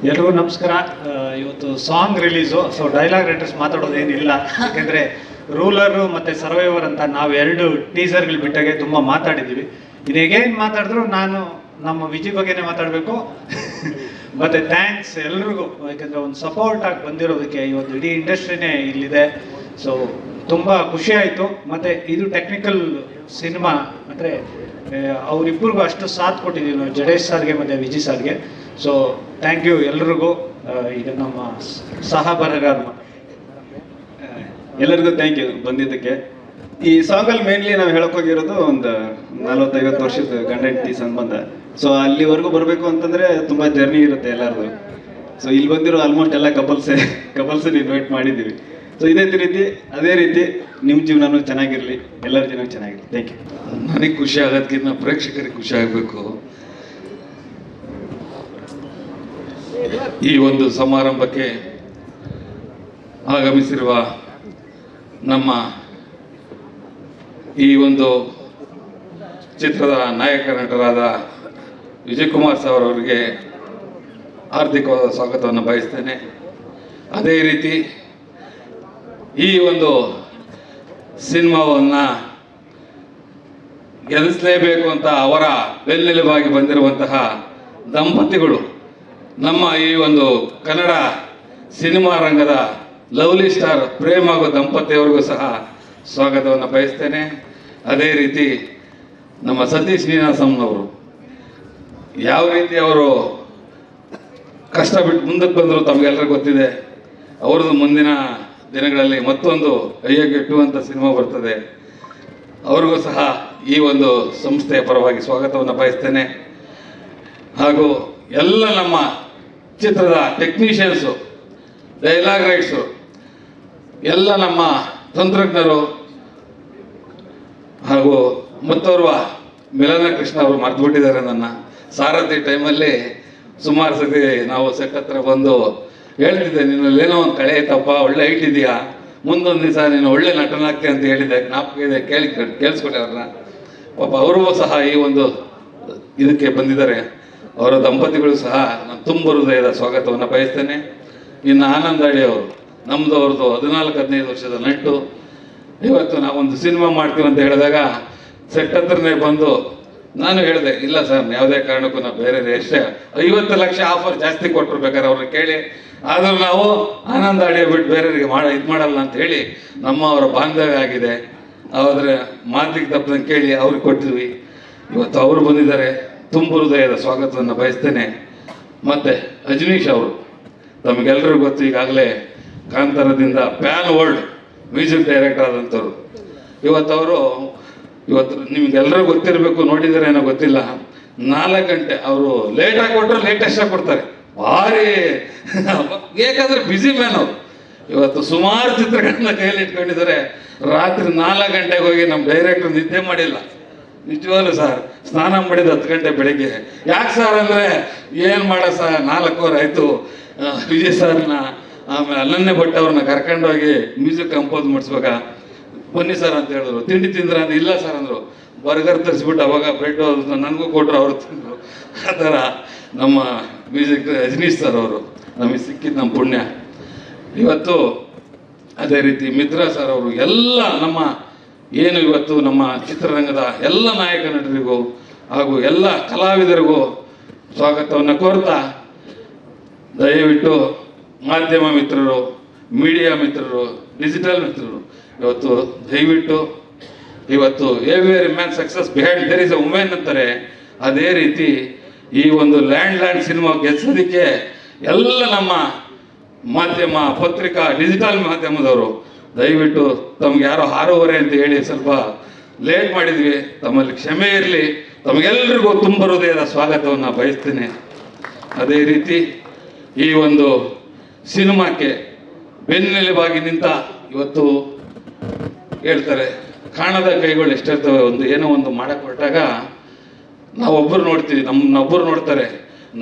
ಎಲ್ರಿಗೂ ನಮಸ್ಕಾರ. ಇವತ್ತು song release. So dialogue writers ಮಾತಾಡೋದೇನಿಲ್ಲ, ಯಾಕೆಂದರೆ ರೂಲರು ಮತ್ತು ಸರ್ವೈವರ್ ಅಂತ ನಾವು ಎರಡು ಟೀಸರ್ಗಳು ಬಿಟ್ಟಾಗೆ ತುಂಬ ಮಾತಾಡಿದ್ದೀವಿ. ಇನ್ನು ಹೇಗೇನು ಮಾತಾಡಿದ್ರು ನಾನು ನಮ್ಮ ವಿಜಯ್ ಬಗ್ಗೆನೇ ಮಾತಾಡಬೇಕು. ಮತ್ತು ಥ್ಯಾಂಕ್ಸ್ ಎಲ್ರಿಗೂ, ಯಾಕೆಂದರೆ ಒಂದು ಸಪೋರ್ಟ್ ಆಗಿ ಬಂದಿರೋದಕ್ಕೆ. ಇವತ್ತು ಇಡೀ ಇಂಡಸ್ಟ್ರಿನೇ ಇಲ್ಲಿದೆ. ಸೊ ತುಂಬ ಖುಷಿ ಆಯಿತು. ಮತ್ತು ಇದು ಟೆಕ್ನಿಕಲ್ ಸಿನಿಮಾ ಅಂದರೆ ಅವರಿಬ್ಬರಿಗೂ ಅಷ್ಟು ಸಾಥ್ ಕೊಟ್ಟಿದ್ದೀವಿ ನಾವು, ಜಡೇಶ್ ಸರ್ಗೆ ಮತ್ತು ವಿಜಯ್ ಸರ್ಗೆ. ಸೊ ಥ್ಯಾಂಕ್ ಯು ಎಲ್ರಿಗೂ. ಈಗ ನಮ್ಮ ಸಹ ಬರಗಾರರು ಎಲ್ಲರಿಗೂ ಥ್ಯಾಂಕ್ ಯು ಬಂದಿದ್ದಕ್ಕೆ. ಈ ಸಾಂಗಲ್ಲಿ ಮೇನ್ಲಿ ನಾವು ಹೇಳೋಕ್ಕೋಗಿರೋದು ಒಂದು 40-50 ವರ್ಷದ ಗಂಡ ಹೆಂಡತಿ ಸಂಬಂಧ. ಸೊ ಅಲ್ಲಿವರೆಗೂ ಬರಬೇಕು ಅಂತಂದರೆ ತುಂಬ ಜರ್ನಿ ಇರುತ್ತೆ ಎಲ್ಲರದು. ಸೊ ಇಲ್ಲಿ ಬಂದಿರೋ ಆಲ್ಮೋಸ್ಟ್ ಎಲ್ಲ ಕಪಲ್ಸನ್ನ ಇನ್ವೈಟ್ ಮಾಡಿದ್ದೀವಿ. ಸೊ ಅದೇ ರೀತಿ ನಿಮ್ಮ ಜೀವನನೂ ಚೆನ್ನಾಗಿರಲಿ, ಎಲ್ಲರ ಜೀವನ ಚೆನ್ನಾಗಿರಲಿ. Thank you. ನನಗೆ ಖುಷಿ ಆಗೋದಕ್ಕಿಂತ ಪ್ರೇಕ್ಷಕರಿಗೆ ಖುಷಿ ಆಗಬೇಕು. ಈ ಒಂದು ಸಮಾರಂಭಕ್ಕೆ ಆಗಮಿಸಿರುವ ನಮ್ಮ ಈ ಒಂದು ಚಿತ್ರದ ನಾಯಕ ನಟರಾದ ವಿಜಯ್ ಕುಮಾರ್ ಸರ್ ಅವರಿಗೆ ಹಾರ್ದಿಕವಾದ ಸ್ವಾಗತವನ್ನು ಬಯಸ್ತೇನೆ. ಅದೇ ರೀತಿ ಈ ಒಂದು ಸಿನಿಮಾವನ್ನು ಗೆಲ್ಲಿಸಲೇಬೇಕು ಅಂತ ಅವರ ಬೆನ್ನೆಲುಬಾಗಿ ಬಂದಿರುವಂತಹ ದಂಪತಿಗಳು, ನಮ್ಮ ಈ ಒಂದು ಕನ್ನಡ ಸಿನಿಮಾ ರಂಗದ ಲವ್ಲಿ ಸ್ಟಾರ್ ಪ್ರೇಮ್ ಹಾಗೂ ದಂಪತಿಯವರಿಗೂ ಸಹ ಸ್ವಾಗತವನ್ನು ಬಯಸ್ತೇನೆ. ಅದೇ ರೀತಿ ನಮ್ಮ ಸತೀಶ್ ನೀನಾಸಂನವರು ಯಾವ ರೀತಿ ಅವರು ಕಷ್ಟ ಬಿಟ್ಟು ಮುಂದಕ್ಕೆ ಬಂದರು ತಮಗೆಲ್ಲರಿಗೂ ಗೊತ್ತಿದೆ. ಅವ್ರದ್ದು ಮುಂದಿನ ದಿನಗಳಲ್ಲಿ ಮತ್ತೊಂದು ಕೈಗೆಟುವಂಥ ಸಿನಿಮಾ ಬರ್ತದೆ. ಅವ್ರಿಗೂ ಸಹ ಈ ಒಂದು ಸಂಸ್ಥೆಯ ಪರವಾಗಿ ಸ್ವಾಗತವನ್ನು ಬಯಸ್ತೇನೆ. ಹಾಗೂ ಎಲ್ಲ ನಮ್ಮ ಚಿತ್ರದ ಟೆಕ್ನಿಷಿಯನ್ಸು, ಡೈಲಾಗ್ ರೈಟ್ಸು, ಎಲ್ಲ ನಮ್ಮ ತಂತ್ರಜ್ಞರು ಹಾಗೂ ಮತ್ತೋರ್ವ ಮಿಲನ ಕೃಷ್ಣ ಅವರು ಮರೆತುಬಿಟ್ಟಿದ್ದಾರೆ ನನ್ನ. ಸಾರಥಿ ಟೈಮಲ್ಲಿ ಸುಮಾರು ಸತಿ ನಾವು ಸೆಟ್ ಹತ್ರ ಬಂದು ಹೇಳ್ತಿದ್ದೆ, ನಿನ್ನಲ್ಲೇನೋ ಒಂದು ಕಳೆ ಐತಪ್ಪ, ಒಳ್ಳೆ ಹೈಟ್ ಇದೆಯಾ, ಮುಂದೊಂದು ದಿವಸ ನೀನು ಒಳ್ಳೆ ನಟನಾಗ್ತಿ ಅಂತ ಹೇಳಿದ್ದೆ. ಜ್ಞಾಪಕ ಇದೆ, ಕೇಳಿಸ್ಕೊಟ್ಟೆ ಅವ್ರನ್ನ. ಪಾಪ ಅವರು ಸಹ ಈ ಒಂದು ಇದಕ್ಕೆ ಬಂದಿದ್ದಾರೆ. ಅವರ ದಂಪತಿಗಳು ಸಹ ನಾನು ತುಂಬ ಹೃದಯದ ಸ್ವಾಗತವನ್ನು ಬಯಸ್ತೇನೆ. ಇನ್ನು ಆನಂದ್ ಅಡಿ ಅವರು, ನಮ್ಮದು ಅವ್ರದ್ದು 14-15 ವರ್ಷದ ನಟ್ಟು. ಇವತ್ತು ನಾವೊಂದು ಸಿನಿಮಾ ಮಾಡ್ತೀವಿ ಅಂತ ಹೇಳಿದಾಗ ಸೆಟ್ ಹತ್ರನೇ ಬಂದು ನಾನು ಹೇಳಿದೆ, ಇಲ್ಲ ಸರ್ ಯಾವುದೇ ಕಾರಣಕ್ಕೂ ನಾವು ಬೇರೆ ಎಷ್ಟೇ 50 ಲಕ್ಷ ಆಫರ್ ಜಾಸ್ತಿ ಕೊಟ್ಟಿರ್ಬೇಕಾದ್ರೆ ಅವ್ರನ್ನ ಕೇಳಿ, ಆದರೂ ನಾವು ಆನಂದ್ ಆಡಿಯೋ ಬಿಟ್ಟು ಬೇರೆಯವರಿಗೆ ಇದು ಮಾಡಲ್ಲ ಅಂತ ಹೇಳಿ ಅವರ ಬಾಂಧವ್ಯ ಆಗಿದೆ. ಅವರ ಮಾತಿಗೆ ತಪ್ಪದಂಗೆ ಕೇಳಿ ಅವ್ರಿಗೆ ಕೊಟ್ಟಿದ್ವಿ. ಇವತ್ತು ಅವರು ಬಂದಿದ್ದಾರೆ. ತುಂಬ ಹೃದಯದ ಸ್ವಾಗತವನ್ನು ಬಯಸ್ತೇನೆ. ಮತ್ತು ಅಜನೀಶ್ ಅವರು, ತಮಗೆಲ್ಲರಿಗೂ ಗೊತ್ತು, ಈಗಾಗಲೇ ಕಾಂತಾರದಿಂದ ಪ್ಯಾನ್ ವರ್ಲ್ಡ್ ಮ್ಯೂಸಿಕ್ ಡೈರೆಕ್ಟರ್ ಆದಂಥವ್ರು. ಇವತ್ತು ನಿಮ್ಗೆಲ್ಲರೂ ಗೊತ್ತಿರಬೇಕು, ನೋಡಿದರೆ ಏನೋ ಗೊತ್ತಿಲ್ಲ, 4 ಗಂಟೆ ಅವರು ಲೇಟಾಗಿ ಕೊಟ್ಟರೆ ಲೇಟೆಸ್ಟಾಗಿ ಕೊಡ್ತಾರೆ. ಭಾರಿ ಏಕೆಂದರೆ ಬ್ಯುಸಿ ಮ್ಯಾನ್ ಅವರು. ಇವತ್ತು ಸುಮಾರು ಚಿತ್ರಗಳನ್ನ ಕೈಯಲ್ಲಿ ಇಟ್ಕೊಂಡಿದ್ದಾರೆ. ರಾತ್ರಿ 4 ಗಂಟೆಗೆ ಹೋಗಿ ನಮ್ಮ ಡೈರೆಕ್ಟರ್ ನಿದ್ದೆ ಮಾಡಿಲ್ಲ. ನಿಜವಾಗ್ಲೂ ಸರ್, ಸ್ನಾನ ಮಾಡಿದ 10 ಗಂಟೆ ಬೆಳಿಗ್ಗೆ. ಯಾಕೆ ಸರ್ ಅಂದರೆ, ಏನು ಮಾಡೋ ಸರ್, 4 ಆಯಿತು. ವಿಜಯ್ ಸರ್ನ ಆಮೇಲೆ ಅನನ್ಯ ಭಟ್ ಅವ್ರನ್ನ ಕರ್ಕೊಂಡೋಗಿ ಮ್ಯೂಸಿಕ್ ಕಂಪೋಸ್ ಮಾಡಿಸ್ಬೇಕಾ, ಬನ್ನಿ ಸರ್ ಅಂತ ಹೇಳಿದ್ರು. ತಿಂಡಿ ತಿಂದ್ರೆ ಅಂದ್ರೆ ಇಲ್ಲ ಸರ್ ಅಂದರು. ಬರ್ಗರ್ ತರಿಸ್ಬಿಟ್ಟು ಅವಾಗ ಬ್ರೆಡ್ ನನಗೂ ಕೊಟ್ಟರು, ಅವರು ತಿಂದರು. ಆ ಥರ ನಮ್ಮ ಮ್ಯೂಸಿಕ್ ರಜನೀಶ್ ಸರ್ ಅವರು ನಮಗೆ ಸಿಕ್ಕಿದ್ದು ನಮ್ಮ ಪುಣ್ಯ. ಇವತ್ತು ಅದೇ ರೀತಿ ಮಿತ್ರ ಸರ್ ಅವರು, ಎಲ್ಲ ನಮ್ಮ ಏನು ಇವತ್ತು ನಮ್ಮ ಚಿತ್ರರಂಗದ ಎಲ್ಲ ನಾಯಕ ನಟರಿಗೂ ಹಾಗೂ ಎಲ್ಲ ಕಲಾವಿದರಿಗೂ ಸ್ವಾಗತವನ್ನು ಕೋರ್ತಾ, ದಯವಿಟ್ಟು ಮಾಧ್ಯಮ ಮಿತ್ರರು, ಮೀಡಿಯಾ ಮಿತ್ರರು, ಡಿಜಿಟಲ್ ಮಿತ್ರರು, ಇವತ್ತು ದಯವಿಟ್ಟು ಇವತ್ತು every man success behind there is a women ಅಂತಾರೆ. ಅದೇ ರೀತಿ ಈ ಒಂದು ಲ್ಯಾಂಡ್ ಸಿನಿಮಾ ಗೆಲ್ಸೋದಕ್ಕೆ ಎಲ್ಲ ನಮ್ಮ ಮಾಧ್ಯಮ, ಪತ್ರಿಕಾ, ಡಿಜಿಟಲ್ ಮಾಧ್ಯಮದವರು ದಯವಿಟ್ಟು ತಮ್ಗೆ ಯಾರೋ 6:15 ಅಂತ ಹೇಳಿ ಸ್ವಲ್ಪ ಲೇಟ್ ಮಾಡಿದ್ವಿ, ತಮ್ಮಲ್ಲಿ ಕ್ಷಮೆ ಇರಲಿ. ತಮಗೆಲ್ಲರಿಗೂ ತುಂಬ ಹೃದಯದ ಸ್ವಾಗತವನ್ನು ಬಯಸ್ತೇನೆ. ಅದೇ ರೀತಿ ಈ ಒಂದು ಸಿನಿಮಾಕ್ಕೆ ಬೆನ್ನೆಲುಬಾಗಿ ನಿಂತ, ಇವತ್ತು ಹೇಳ್ತಾರೆ ಕಾಣದ ಕೈಗಳು ಎಷ್ಟಿರ್ತವೆ, ಒಂದು ಏನೋ ಒಂದು ಮಾಡಕ್ಕೆ ಹೊರಟಾಗ ನಾವೊಬ್ಬರು ನೋಡ್ತೀವಿ, ನಮ್ಮನ್ನೊಬ್ಬರು ನೋಡ್ತಾರೆ.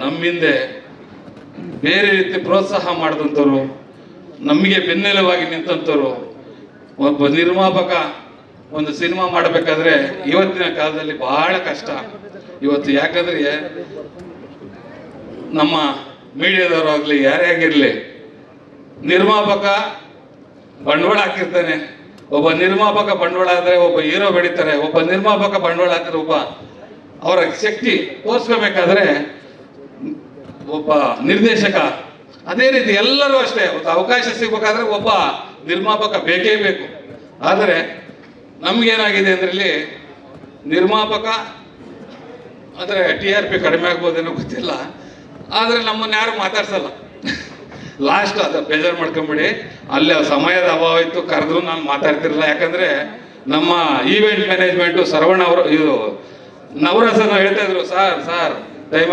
ನಮ್ಮಿಂದೆ ಬೇರೆ ರೀತಿ ಪ್ರೋತ್ಸಾಹ ಮಾಡಿದಂಥವ್ರು, ನಮಗೆ ಬೆನ್ನೆಲುಬಾಗಿ ನಿಂತಂಥವ್ರು. ಒಬ್ಬ ನಿರ್ಮಾಪಕ ಒಂದು ಸಿನಿಮಾ ಮಾಡಬೇಕಾದ್ರೆ ಇವತ್ತಿನ ಕಾಲದಲ್ಲಿ ಬಹಳ ಕಷ್ಟ. ಇವತ್ತು ಯಾಕಂದ್ರೆ ನಮ್ಮ ಮೀಡಿಯಾದವರು ಆಗಲಿ ಯಾರೇ ಆಗಿರಲಿ, ನಿರ್ಮಾಪಕ ಬಂಡವಾಳ ಹಾಕಿರ್ತಾನೆ. ಒಬ್ಬ ನಿರ್ಮಾಪಕ ಬಂಡವಾಳ ಆದರೆ ಒಬ್ಬ ಹೀರೋ ಬೆಳೀತಾರೆ. ಒಬ್ಬ ನಿರ್ಮಾಪಕ ಬಂಡವಾಳ ಹಾಕಿದ್ರೆ ಒಬ್ಬ ಅವರ ಶಕ್ತಿ ತೋರಿಸ್ಕೋಬೇಕಾದ್ರೆ ಒಬ್ಬ ನಿರ್ದೇಶಕ, ಅದೇ ರೀತಿ ಎಲ್ಲರೂ ಅಷ್ಟೇ. ಒಂದು ಅವಕಾಶ ಸಿಗ್ಬೇಕಾದ್ರೆ ಒಬ್ಬ ನಿರ್ಮಾಪಕ ಬೇಕೇ ಬೇಕು. ಆದರೆ ನಮಗೇನಾಗಿದೆ ಅಂದ್ರೆ ಇಲ್ಲಿ ನಿರ್ಮಾಪಕ ಅಂದರೆ TRP ಕಡಿಮೆ ಆಗ್ಬೋದೇನೋ ಗೊತ್ತಿಲ್ಲ, ಆದರೆ ನಮ್ಮನ್ನು ಯಾರು ಮಾತಾಡ್ಸಲ್ಲ. ಲಾಸ್ಟ್ ಅದು ಬೇಜಾರು ಮಾಡ್ಕೊಂಬಿಡಿ, ಅಲ್ಲಿ ಸಮಯದ ಅಭಾವ ಇತ್ತು, ಕರೆದ್ರು ನಾನು ಮಾತಾಡ್ತಿರಲಿಲ್ಲ. ಯಾಕಂದರೆ ನಮ್ಮ ಈವೆಂಟ್ ಮ್ಯಾನೇಜ್ಮೆಂಟು ಸರವಣ ಅವರು ಇದು ನವರಸನ ಹೇಳ್ತಾ ಇದ್ರು, ಸಾರ್ ಟೈಮ್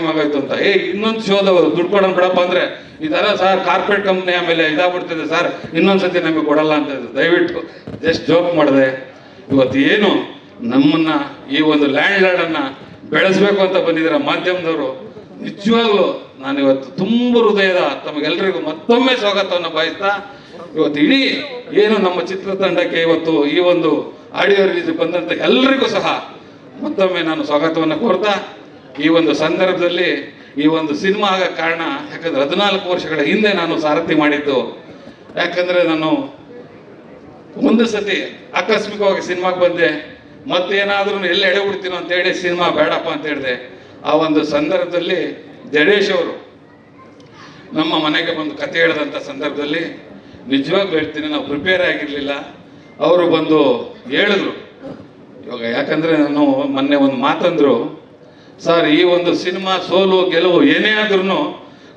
ಆಗೋಯ್ತು ಅಂತ. ಇನ್ನೊಂದು ಶೋದವರು ದುಡ್ಡು ಕೊಡೋಣ ಬಿಡಪ್ಪ ಅಂದರೆ ಇದೆಲ್ಲ ಸರ್ ಕಾರ್ಪೊರೇಟ್ ಕಂಪ್ನಿ ಆಮೇಲೆ ಇದಾಗ್ಬಿಡ್ತಿದೆ ಸರ್, ಇನ್ನೊಂದ್ಸತಿ ನಮಗೆ ಕೊಡಲ್ಲ ಅಂತ ಇದ್ರು. ದಯವಿಟ್ಟು ಜಸ್ಟ್ ಜೋಕ್ ಮಾಡಿದೆ. ಇವತ್ತು ಏನು ನಮ್ಮನ್ನು ಈ ಒಂದು ಲ್ಯಾಂಡ್ಲಾರ್ಡನ್ನು ಬೆಳೆಸಬೇಕು ಅಂತ ಬಂದಿದ್ದಾರೆ ಮಾಧ್ಯಮದವರು. ನಿಜವಾಗ್ಲೂ ನಾನಿವತ್ತು ತುಂಬ ಹೃದಯದ ತಮಗೆಲ್ಲರಿಗೂ ಮತ್ತೊಮ್ಮೆ ಸ್ವಾಗತವನ್ನು ಬಯಸ್ತಾ, ಇವತ್ತು ಇಡೀ ಏನು ನಮ್ಮ ಚಿತ್ರತಂಡಕ್ಕೆ ಇವತ್ತು ಈ ಒಂದು ಆಡಿಯೋ ರಿಲೀಸ್ ಬಂದಂಥ ಎಲ್ಲರಿಗೂ ಸಹ ಮತ್ತೊಮ್ಮೆ ನಾನು ಸ್ವಾಗತವನ್ನು ಕೋರ್ತಾ, ಈ ಒಂದು ಸಂದರ್ಭದಲ್ಲಿ ಈ ಒಂದು ಸಿನಿಮಾ ಆಗಕ್ಕೆ ಕಾರಣ ಯಾಕಂದ್ರೆ 14 ವರ್ಷಗಳ ಹಿಂದೆ ನಾನು ಸಾರಥಿ ಮಾಡಿದ್ದು. ಯಾಕಂದರೆ ನಾನು ಒಂದು ಸತಿ ಆಕಸ್ಮಿಕವಾಗಿ ಸಿನಿಮಾಗೆ ಬಂದೆ, ಮತ್ತೇನಾದ್ರೂ ಎಲ್ಲಿ ಎಡೆ ಬಿಡ್ತೀನೋ ಅಂತೇಳಿ ಸಿನಿಮಾ ಬೇಡಪ್ಪ ಅಂತ ಹೇಳಿದೆ. ಆ ಒಂದು ಸಂದರ್ಭದಲ್ಲಿ ಜಡೇಶ್ ಅವರು ನಮ್ಮ ಮನೆಗೆ ಬಂದು ಕತೆ ಹೇಳಿದಂಥ ಸಂದರ್ಭದಲ್ಲಿ ನಿಜವಾಗ್ಲೂ ಹೇಳ್ತೀನಿ, ನಾವು ಪ್ರಿಪೇರ್ ಆಗಿರಲಿಲ್ಲ. ಅವರು ಬಂದು ಹೇಳಿದ್ರು, ಇವಾಗ ಯಾಕಂದರೆ ನಾನು ಮೊನ್ನೆ ಒಂದು ಮಾತಂದ್ರು, ಸರ್ ಈ ಒಂದು ಸಿನಿಮಾ ಸೋಲು ಗೆಲುವು ಏನೇ ಆದ್ರೂ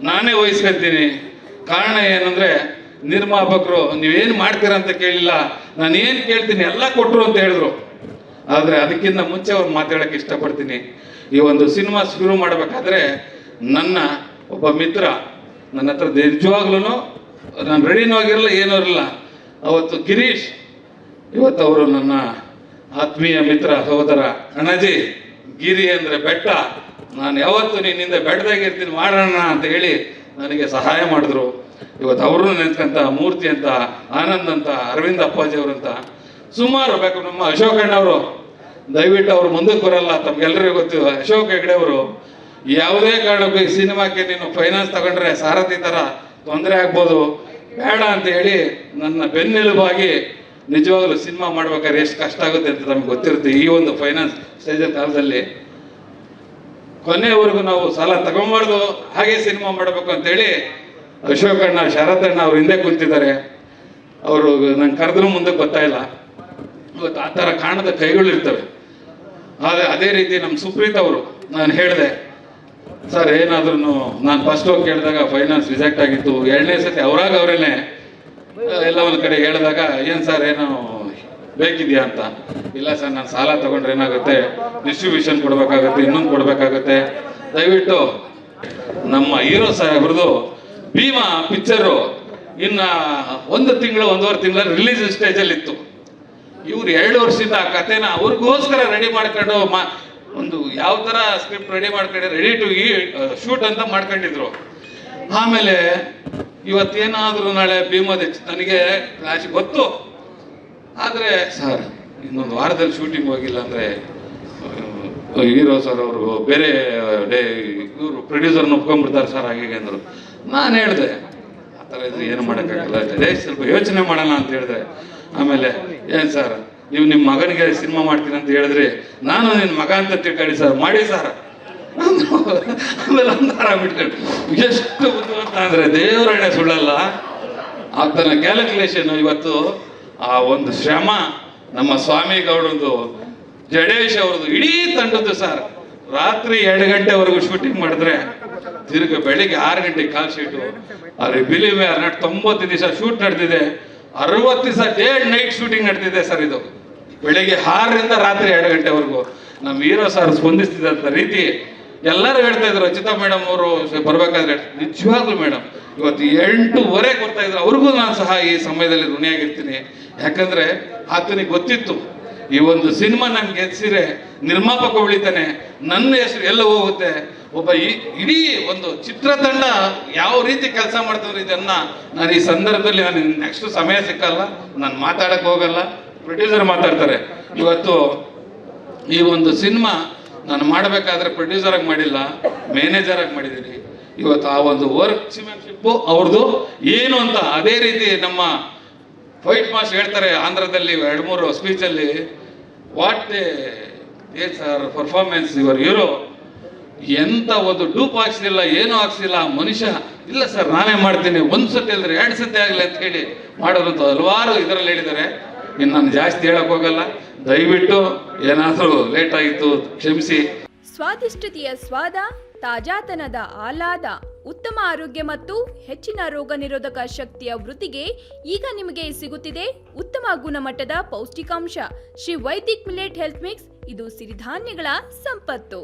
ನಾನೇ ವಹಿಸ್ಕೊಳ್ತೀನಿ. ಕಾರಣ ಏನಂದರೆ ನಿರ್ಮಾಪಕರು ನೀವೇನು ಮಾಡ್ತೀರಾ ಅಂತ ಕೇಳಿಲ್ಲ, ನಾನು ಏನು ಕೇಳ್ತೀನಿ ಎಲ್ಲ ಕೊಟ್ಟರು ಅಂತ ಹೇಳಿದ್ರು. ಆದರೆ ಅದಕ್ಕಿಂತ ಮುಂಚೆ ಅವ್ರು ಮಾತಾಡೋಕ್ಕೆ ಇಷ್ಟಪಡ್ತೀನಿ. ಈ ಒಂದು ಸಿನಿಮಾ ಶುರು ಮಾಡಬೇಕಾದ್ರೆ ನನ್ನ ಒಬ್ಬ ಮಿತ್ರ ನನ್ನ ಹತ್ರ ನಿಜವಾಗ್ಲೂ ನಾನು ರೆಡಿನೂ ಆಗಿರಲ್ಲ ಏನೂ ಇರಲ್ಲ. ಅವತ್ತು ಗಿರೀಶ್, ಇವತ್ತು ಅವರು ನನ್ನ ಆತ್ಮೀಯ ಮಿತ್ರ ಸಹೋದರ. ಅಣ್ಣಾಜಿ ಗಿರಿ ಅಂದರೆ ಬೆಟ್ಟ, ನಾನು ಯಾವತ್ತು ನಿನ್ನಿಂದ ಬೆಟ್ಟದಾಗಿರ್ತೀನಿ ಮಾಡೋಣ ಅಂತ ಹೇಳಿ ನನಗೆ ಸಹಾಯ ಮಾಡಿದ್ರು. ಇವತ್ತು ಅವರು ನೆನ್ಸ್ಕಂತ ಮೂರ್ತಿ ಅಂತ, ಆನಂದ್ ಅಂತ, ಅರವಿಂದ್ ಅಪ್ಪಾಜಿ ಅವರಂತ ಸುಮಾರು ಬೇಕು. ನಮ್ಮ ಅಶೋಕ್ ಅಣ್ಣವರು ದಯವಿಟ್ಟು ಅವ್ರು ಮುಂದಕ್ಕೆ ಬರಲ್ಲ, ತಮ್ಗೆಲ್ಲರಿಗೂ ಗೊತ್ತು. ಅಶೋಕ್ ಹೆಗ್ಡೆ ಅವರು ಯಾವುದೇ ಕಾರಣಕ್ಕೂ ಈ ಸಿನಿಮಾಕ್ಕೆ ನೀನು ಫೈನಾನ್ಸ್ ತಗೊಂಡ್ರೆ ಸಾರಥಿ ಥರ ತೊಂದರೆ ಆಗ್ಬೋದು, ಬೇಡ ಅಂತ ಹೇಳಿ ನನ್ನ ಬೆನ್ನೆಲುಬಾಗಿ ನಿಜವಾಗ್ಲೂ ಸಿನಿಮಾ ಮಾಡ್ಬೇಕಾದ್ರೆ ಎಷ್ಟು ಕಷ್ಟ ಆಗುತ್ತೆ ಅಂತ ನಮ್ಗೆ ಗೊತ್ತಿರುತ್ತೆ. ಈ ಒಂದು ಫೈನಾನ್ಸ್ ಸ್ಟೇಜ್ ಕಾಲದಲ್ಲಿ ಕೊನೆಯವರೆಗೂ ನಾವು ಸಾಲ ತಗೊಂಬಾರ್ದು, ಹಾಗೆ ಸಿನಿಮಾ ಮಾಡಬೇಕು ಅಂತೇಳಿ ಅಶೋಕ್ ಅಣ್ಣ, ಶರತ್ ಅಣ್ಣ ಅವ್ರು ಹಿಂದೆ ಕುಂತಿದ್ದಾರೆ. ಅವರು ನಂಗೆ ಕರೆದ್ರೂ ಮುಂದಕ್ಕೆ ಬರ್ತಾ ಇಲ್ಲ. ಇವತ್ತು ಆ ಥರ ಕಾಣದ ಕೈಗಳಿರ್ತವೆ. ಆದರೆ ಅದೇ ರೀತಿ ನಮ್ಮ ಸುಪ್ರೀತ್ ಅವರು, ನಾನು ಹೇಳಿದೆ ಸರ್ ಏನಾದ್ರೂ, ನಾನು ಫಸ್ಟ್ ಹೋಗಿ ಕೇಳಿದಾಗ ಫೈನಾನ್ಸ್ ರಿಜೆಕ್ಟ್ ಆಗಿತ್ತು. 2ನೇ ಸತಿ ಅವರೇನೆ ಎಲ್ಲ ಒಂದು ಕಡೆ ಹೇಳಿದಾಗ ಏನು ಸರ್ ಏನೋ ಬೇಕಿದೆಯಾ ಅಂತ, ಇಲ್ಲ ಸರ್ ನಾನು ಸಾಲ ತಗೊಂಡ್ರೆ ಏನಾಗುತ್ತೆ, ಡಿಸ್ಟ್ರಿಬ್ಯೂಷನ್ ಕೊಡಬೇಕಾಗುತ್ತೆ, ಇನ್ನೊಂದು ಕೊಡಬೇಕಾಗುತ್ತೆ, ದಯವಿಟ್ಟು ನಮ್ಮ ಹೀರೋ ಸಾಹೇಬ್ರದ್ದು ಭೀಮಾ ಪಿಕ್ಚರು ಇನ್ನು 1 ತಿಂಗಳು 1.5 ತಿಂಗಳ ರಿಲೀಸ್ ಸ್ಟೇಜಲ್ಲಿತ್ತು. ಇವ್ರು 2 ವರ್ಷದಿಂದ ಆ ಕಥೆನ ಅವ್ರಿಗೋಸ್ಕರ ರೆಡಿ ಮಾಡ್ಕೊಂಡು ಒಂದು ಯಾವ ಥರ ಸ್ಕ್ರಿಪ್ಟ್ ರೆಡಿ ಮಾಡ್ಕೊಂಡು ರೆಡಿ ಟು ಶೂಟ್ ಅಂತ ಮಾಡ್ಕೊಂಡಿದ್ರು. ಆಮೇಲೆ ಇವತ್ತೇನಾದರೂ ನಾಳೆ ಭೀಮದ ನನಗೆ ರಾಶಿ ಗೊತ್ತು, ಆದರೆ ಸರ್ ಇನ್ನೊಂದು ವಾರದಲ್ಲಿ ಶೂಟಿಂಗ್ ಹೋಗಿಲ್ಲ ಅಂದರೆ ಹೀರೋ ಸರ್ ಅವರು ಬೇರೆ ಇವರು ಪ್ರೊಡ್ಯೂಸರ್ನ ಒಪ್ಕೊಂಡ್ಬಿಡ್ತಾರೆ ಸರ್ ಹಾಗೆ ಅಂದರು. ನಾನು ಹೇಳಿದೆ ಆ ಥರ ಇದ್ರೆ ಏನು ಮಾಡೋಕ್ಕಾಗಲ್ಲ, ಸ್ವಲ್ಪ ಯೋಚನೆ ಮಾಡೋಣ ಅಂತ ಹೇಳಿದೆ. ಆಮೇಲೆ ಏನು ಸರ್ ನೀವು ನಿಮ್ಮ ಮಗನಿಗೆ ಸಿನಿಮಾ ಮಾಡ್ತೀನಿ ಅಂತ ಹೇಳಿದ್ರಿ, ನಾನು ನಿನ್ನ ಮಗ ಅಂತ ತಿಳ್ಕೊಳ್ಳಿ ಸರ್, ಮಾಡಿ ಸರ್. ಆಮೇಲೆ ಒಂದಾರ ಬಿಟ್ಕೊಂಡು ಎಷ್ಟು ಬುದ್ಧಿವಂತ ಅಂದರೆ ದೇವರಣ್ಣೆ ಸುಳ್ಳಲ್ಲ. ಆತನ ಕ್ಯಾಲ್ಕುಲೇಷನ್ ಇವತ್ತು ಆ ಒಂದು ಶ್ರಮ ನಮ್ಮ ಸ್ವಾಮಿ ಗೌಡಂದು, ಜಡೇಶ್ ಅವ್ರದ್ದು, ಇಡೀ ತಂಡದ್ದು ಸರ್. ರಾತ್ರಿ 2 ಗಂಟೆವರೆಗೂ ಶೂಟಿಂಗ್ ಮಾಡಿದ್ರೆ ತಿರುಗಿ ಬೆಳಿಗ್ಗೆ 6 ಗಂಟೆಗೆ ಕಾಲ್ ಶೀಟು. ಅಲ್ಲಿ ಬಿಲಿವ್ 90 ದಿವಸ ಶೂಟ್ ನಡೆದಿದೆ, 60 ದಿವಸ ಡೇ ಅಂಡ್ ನೈಟ್ ಶೂಟಿಂಗ್ ನಡೆದಿದೆ ಸರ್. ಇದು ಬೆಳಿಗ್ಗೆ 6ರಿಂದ ರಾತ್ರಿ 2 ಗಂಟೆವರೆಗೂ ನಮ್ಮ ಹೀರೋ ಸರ್ ಸ್ಪಂದಿಸ್ತಿದ್ದಂಥ ರೀತಿ ಎಲ್ಲರೂ ಹೇಳ್ತಾ ಇದ್ರು. ರಚಿತಾ ಮೇಡಮ್ ಅವರು ಬರ್ಬೇಕಾದ್ರೆ ನಿಜವಾಗ್ಲೂ ಮೇಡಮ್ ಇವತ್ತು 8:15 ಬರ್ತಾ ಇದ್ರು. ಅವ್ರಿಗೂ ನಾನು ಸಹ ಈ ಸಮಯದಲ್ಲಿ ಋಣಿಯಾಗಿರ್ತೀನಿ. ಯಾಕಂದ್ರೆ ಆತನಿಗೆ ಗೊತ್ತಿತ್ತು ಈ ಒಂದು ಸಿನಿಮಾ ನಾನು ಗೆಲ್ಸಿದ್ರೆ ನಿರ್ಮಾಪಕ ಉಳಿತಾನೆ, ನನ್ನ ಹೆಸರು ಎಲ್ಲ ಹೋಗುತ್ತೆ. ಒಬ್ಬ ಇಡೀ ಒಂದು ಚಿತ್ರತಂಡ ಯಾವ ರೀತಿ ಕೆಲಸ ಮಾಡ್ತಿದ್ರು ಇದನ್ನ ನಾನು ಈ ಸಂದರ್ಭದಲ್ಲಿ ನಾನು ನೆಕ್ಸ್ಟ್ ಸಮಯ ಸಿಕ್ಕಲ್ಲ, ನಾನು ಮಾತಾಡಕ್ಕೆ ಹೋಗಲ್ಲ, ಪ್ರೊಡ್ಯೂಸರ್ ಮಾತಾಡ್ತಾರೆ. ಇವತ್ತು ಈ ಒಂದು ಸಿನಿಮಾ ನಾನು ಮಾಡಬೇಕಾದ್ರೆ ಪ್ರೊಡ್ಯೂಸರಾಗಿ ಮಾಡಿಲ್ಲ, ಮ್ಯಾನೇಜರಾಗಿ ಮಾಡಿದ್ದೀನಿ. ಇವತ್ತು ಆ ಒಂದು ವರ್ಕ್ಸ್ಮ್ಯಾನ್ಶಿಪ್ಪು ಅವ್ರದ್ದು ಏನು ಅಂತ. ಅದೇ ರೀತಿ ನಮ್ಮ ಫೈಟ್ ಮಾಸ್ಟರ್ ಹೇಳ್ತಾರೆ ಆಂಧ್ರದಲ್ಲಿ 2-3 ಸ್ಪೀಚಲ್ಲಿ, ವಾಟ್ ಏ ಸರ್ ಪರ್ಫಾರ್ಮೆನ್ಸ್ ಯುವರ್ ಹೀರೋ, ಎಂತ ಒಂದು ಡೂಪ್ ಹಾಕ್ಸಿಲ್ಲ, ಏನೂ ಹಾಕ್ಸಿಲ್ಲ ಮನುಷ್ಯ, ಇಲ್ಲ ಸರ್ ನಾನೇ ಮಾಡ್ತೀನಿ, ಒಂದು ಸತಿ ಅಲ್ದ್ರೆ 2 ಸತಿ ಆಗಲಿ ಅಂತ ಹೇಳಿ ಮಾಡೋದಂತ ಹಲವಾರು ಇದರಲ್ಲಿ ಹೇಳಿದ್ದಾರೆ. ಇನ್ನು ನಾನು ಜಾಸ್ತಿ ಹೇಳಕ್ ಹೋಗಲ್ಲ, ದಯವಿಟ್ಟು ಏನಾದರೂ ಲೇಟ್ ಆಗಿತ್ತು ಕ್ಷಮಿಸಿ. ಸ್ವಾದಿಷ್ಟತೆಯ ಸ್ವಾದ, ತಾಜಾತನದ ಆಹ್ಲಾದ, ಉತ್ತಮ ಆರೋಗ್ಯ ಮತ್ತು ಹೆಚ್ಚಿನ ರೋಗ ನಿರೋಧಕ ಶಕ್ತಿಯ ವೃದ್ಧಿಗೆ ಈಗ ನಿಮಗೆ ಸಿಗುತ್ತಿದೆ ಉತ್ತಮ ಗುಣಮಟ್ಟದ ಪೌಷ್ಟಿಕಾಂಶ. Shri Vaidik millet health mix, ಇದು ಸಿರಿಧಾನ್ಯಗಳ ಸಂಪತ್ತು.